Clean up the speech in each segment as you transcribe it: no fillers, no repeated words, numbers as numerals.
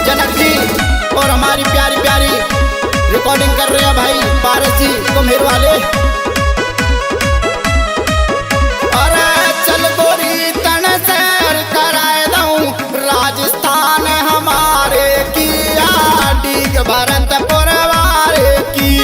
जनक जी और हमारी प्यारी प्यारी रिकॉर्डिंग कर रहे हैं भाई पारस जी कुम्हेर वाले। अरे चल गोरी तन सैर कराए दूं राजस्थान हमारे की डीग भरतपुर वाले की।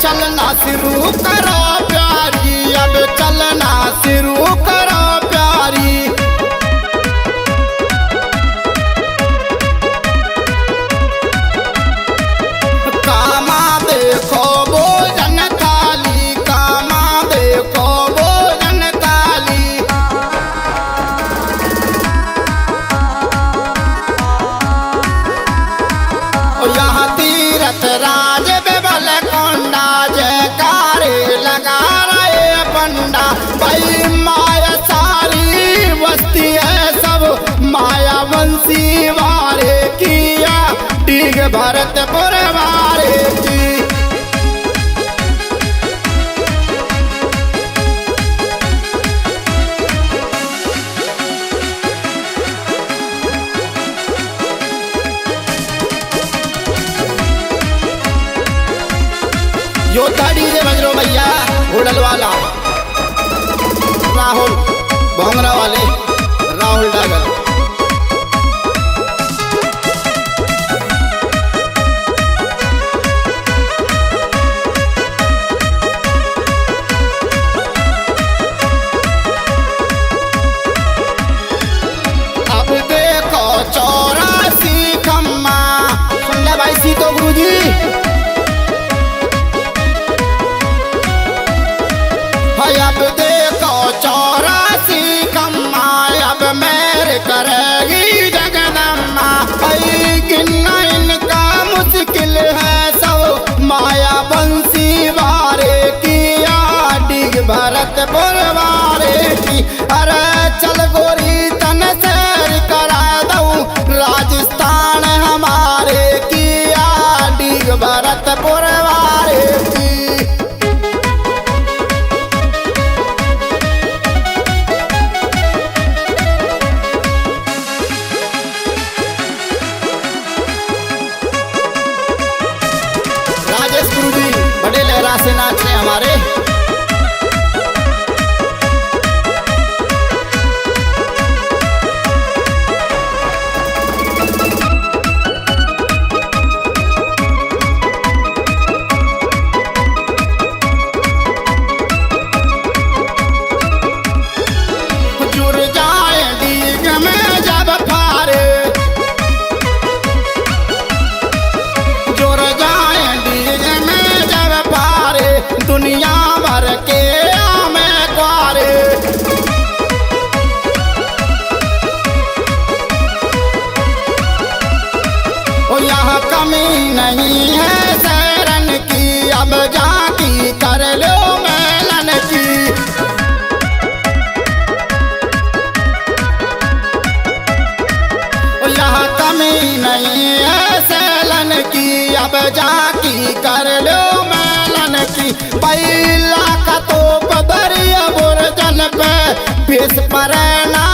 चलना शुरू करो प्यारी, अब चलना शुरू करो प्यारी। कामा देखो भोजन थाली, कामा देखो भोजन थाली। यहाँ तीरथ राज लगा रहे पंडा भाई माया सारी बस्ती है सब माया वंशी वारे किया डीग भरतपुर वारे की। योद्धा डीजे बजरो भैया होडल वाला राहुल भोंगरा वाले राहुल डागर। अब देखो 84 खम्मा सुन ले भाई सीतो गुरु जी। अब देखो 84 खम्मा अब मेरे करेगी जगदम्मा। गिनना इनका मुश्किल है सब माया बंसी वारे किया डीग भरतपुर वारे की। अरे चल गोरी तन सैर करा दूं राजस्थान हमारे किया डीग भरतपुर वारे की। बड़े लहरा से नाचने हमारे जुड़ जाए डीग में जब फारे, जुड़ जाए डीग में जब फारे दुनिया भर के आमे द्वारे। यहाँ कमी नहीं है शरण की, अब जाकी कर लो मेलन की। यहाँ कमी नहीं है शरण की, अब जाकी कर लो मेलन की। बैला का तो पदरिया बुर्जन पे पेश पर ना